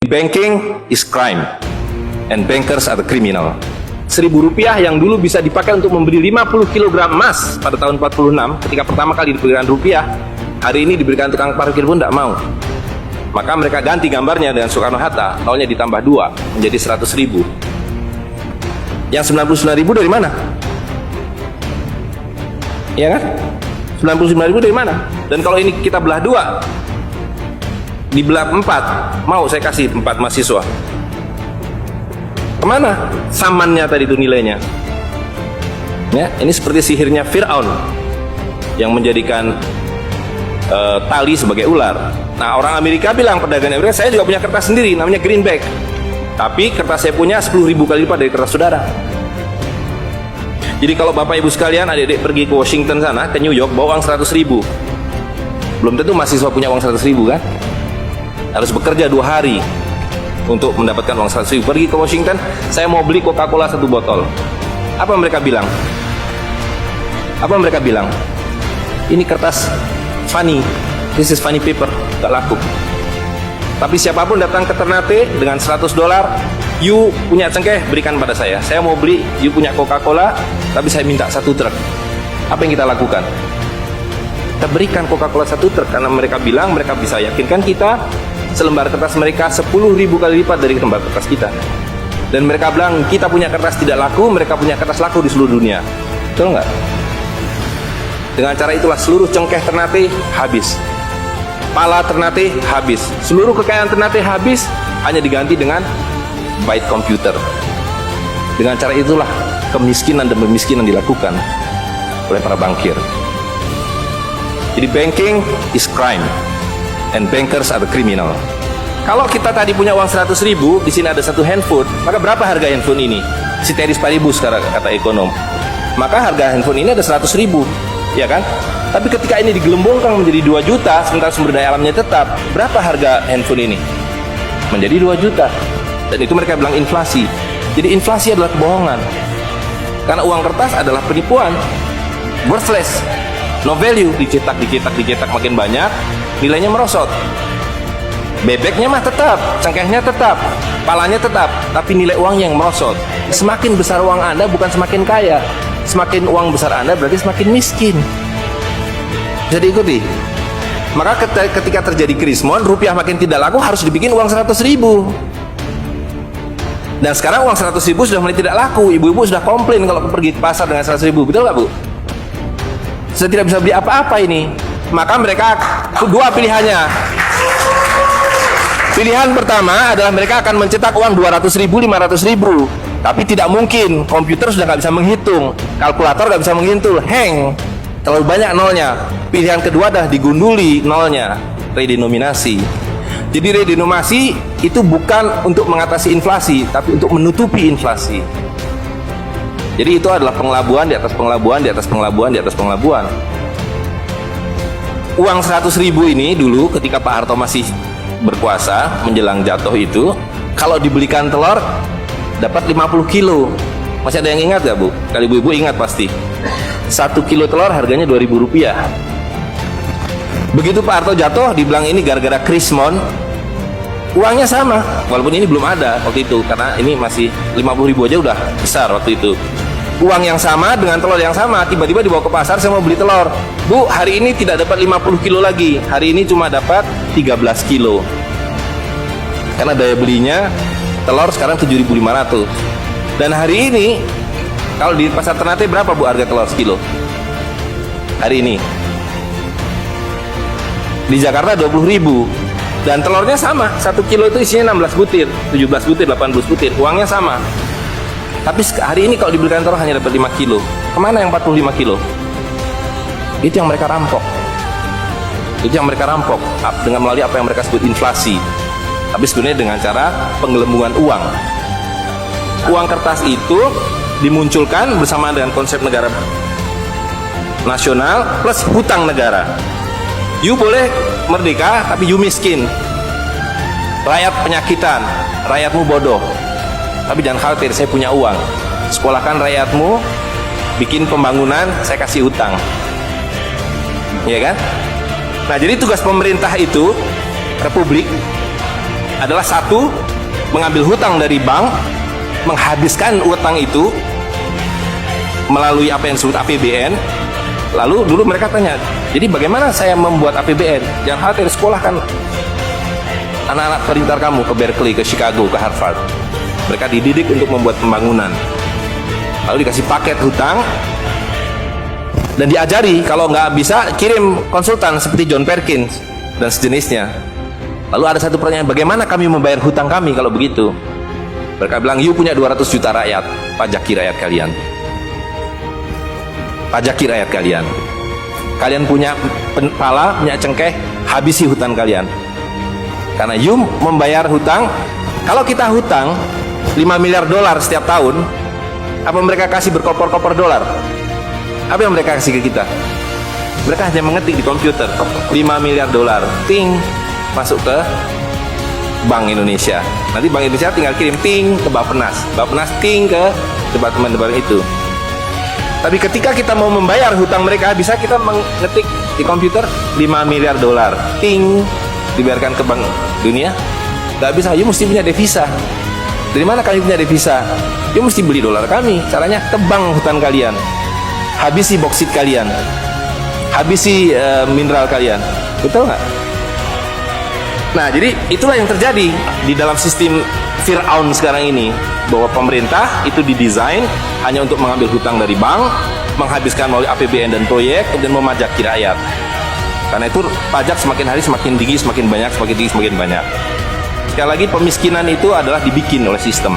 Banking is crime and bankers are the criminal. Rp1.000 yang dulu bisa dipakai untuk membeli 50 kg emas pada tahun 46 ketika pertama kali diberikan rupiah, hari ini diberikan tukang parkir pun tidak mau. Maka mereka ganti gambarnya dengan Soekarno-Hatta, nolnya ditambah 2 menjadi 100.000. Yang 99.000 dari mana? Ya kan? 99.000 dari mana? Dan kalau ini kita belah 2, dibelah 4, mau saya kasih 4 mahasiswa. Kemana samannya tadi itu nilainya? Ya, ini seperti sihirnya Fir'aun yang menjadikan tali sebagai ular. Nah, orang Amerika bilang, pedagang Amerika, saya juga punya kertas sendiri namanya greenback, tapi kertas saya punya 10.000 kali lipat dari kertas saudara. Jadi kalau bapak ibu sekalian, adik-adik pergi ke Washington sana, ke New York, bawa uang 100.000, belum tentu mahasiswa punya uang 100.000 kan? Harus bekerja 2 hari untuk mendapatkan uang 100.000. Pergi ke Washington, saya mau beli Coca-Cola 1 botol. Apa mereka bilang? Apa mereka bilang? Ini kertas funny, this is funny paper, gak laku. Tapi siapapun datang ke Ternate dengan $100, you punya cengkeh, berikan pada saya mau beli, you punya Coca-Cola, tapi saya minta 1 truk. Apa yang kita lakukan? Kita berikan Coca-Cola 1 truk, karena mereka bilang, mereka bisa yakinkan kita, selembar kertas mereka 10.000 kali lipat dari lembar kertas kita. Dan mereka bilang, kita punya kertas tidak laku, mereka punya kertas laku di seluruh dunia. Betul nggak? Dengan cara itulah seluruh cengkeh Ternate habis, pala Ternate habis, seluruh kekayaan Ternate habis, hanya diganti dengan byte komputer. Dengan cara itulah kemiskinan dan pemiskinan dilakukan oleh para bankir. Jadi banking is crime and bankers are the criminal. Kalau kita tadi punya uang 100.000, di sini ada 1 handphone, maka berapa harga handphone ini? Ceteris paribus kata ekonom. Maka harga handphone ini ada 100.000, ya kan? Tapi ketika ini digelembungkan menjadi 2 juta, sementara sumber daya alamnya tetap, berapa harga handphone ini? Menjadi 2 juta. Dan itu mereka bilang inflasi. Jadi inflasi adalah kebohongan. Karena uang kertas adalah penipuan, worthless, no value, dicetak makin banyak, nilainya merosot. Bebeknya mah tetap, cengkehnya tetap, palanya tetap, tapi nilai uangnya yang merosot. Semakin besar uang Anda bukan semakin kaya, semakin uang besar Anda berarti semakin miskin. Bisa diikuti? Maka ketika terjadi krismon, rupiah makin tidak laku, harus dibikin uang 100.000. Dan sekarang uang 100.000 sudah mulai tidak laku. Ibu-ibu sudah komplain kalau pergi ke pasar dengan 100.000, betul nggak Bu? Saya tidak bisa beli apa-apa ini. Maka mereka 2 pilihannya. Pilihan pertama adalah mereka akan mencetak uang 200.000, 500.000. Tapi tidak mungkin, komputer sudah nggak bisa menghitung, kalkulator nggak bisa menghitung, hang, terlalu banyak nolnya. Pilihan kedua adalah digunduli nolnya, redenominasi. Jadi redenominasi itu bukan untuk mengatasi inflasi, tapi untuk menutupi inflasi. Jadi itu adalah pengelabuan di atas pengelabuan, di atas pengelabuan, di atas pengelabuan. Uang 100.000 ini dulu ketika Pak Harto masih berkuasa menjelang jatuh itu, kalau dibelikan telur dapat 50 kilo. Masih ada yang ingat gak Bu? Kali ibu-ibu ingat pasti. 1 kilo telur harganya Rp2.000. Begitu Pak Harto jatuh, dibilang ini gara-gara krismon, uangnya sama, walaupun ini belum ada waktu itu, karena ini masih 50.000 aja udah besar waktu itu. Uang yang sama dengan telur yang sama, tiba-tiba dibawa ke pasar, saya mau beli telur. Bu, hari ini tidak dapat 50 kilo lagi, hari ini cuma dapat 13 kilo. Karena daya belinya telur sekarang 7.500. Dan hari ini kalau di pasar Ternate berapa Bu harga telur sekilo? Hari ini di Jakarta 20.000. Dan telurnya sama, 1 kilo itu isinya 16 butir, 17 butir, 18 butir, uangnya sama. Tapi hari ini kalau dibelikan telur hanya dapat 5 kilo. Kemana yang 45 kilo? Itu yang mereka rampok. Itu yang mereka rampok dengan melalui apa yang mereka sebut inflasi. Tapi sebenarnya dengan cara penggelembungan uang. Uang kertas itu dimunculkan bersama dengan konsep negara nasional plus hutang negara. You boleh merdeka, tapi you miskin. Rakyat penyakitan, rakyatmu bodoh. Tapi jangan khawatir, saya punya uang. Sekolahkan rakyatmu, bikin pembangunan, saya kasih hutang. Iya kan? Nah, jadi tugas pemerintah itu, republik, adalah satu, mengambil hutang dari bank, menghabiskan utang itu melalui apa yang disebut APBN. Lalu dulu mereka tanya, jadi bagaimana saya membuat APBN? Jangan khawatir, sekolahkan anak-anak pintar kamu ke Berkeley, ke Chicago, ke Harvard. Mereka dididik untuk membuat pembangunan. Lalu dikasih paket hutang dan diajari kalau nggak bisa kirim konsultan seperti John Perkins dan sejenisnya. Lalu ada satu pertanyaan, bagaimana kami membayar hutang kami kalau begitu? Mereka bilang, you punya 200 juta rakyat, pajaki rakyat kalian. Pajaki rakyat kalian. Kalian punya pala, punya cengkeh, habisi hutang kalian. Karena you membayar hutang. Kalau kita hutang 5 miliar dolar setiap tahun, apa mereka kasih berkoper-koper dolar? Apa yang mereka kasih ke kita? Mereka hanya mengetik di komputer 5 miliar dolar, ting, masuk ke Bank Indonesia. Nanti Bank Indonesia tinggal kirim ting ke Bappenas, Bappenas ting ke departemen-departemen itu. Tapi ketika kita mau membayar hutang mereka, bisa kita mengetik di komputer 5 miliar dolar, ting, dibayarkan ke Bank Dunia? Gak bisa, you mesti punya devisa. Dari mana kalian punya devisa? You mesti beli dolar kami. Caranya tebang hutan kalian, habisi boksit kalian, habisi mineral kalian. Betul nggak? Nah, jadi itulah yang terjadi di dalam sistem Fir'aun sekarang ini, bahwa pemerintah itu didesain hanya untuk mengambil hutang dari bank, menghabiskan melalui APBN dan proyek, dan memajaki rakyat. Karena itu pajak semakin hari semakin tinggi, semakin banyak, semakin tinggi, semakin banyak. Sekali lagi, pemiskinan itu adalah dibikin oleh sistem.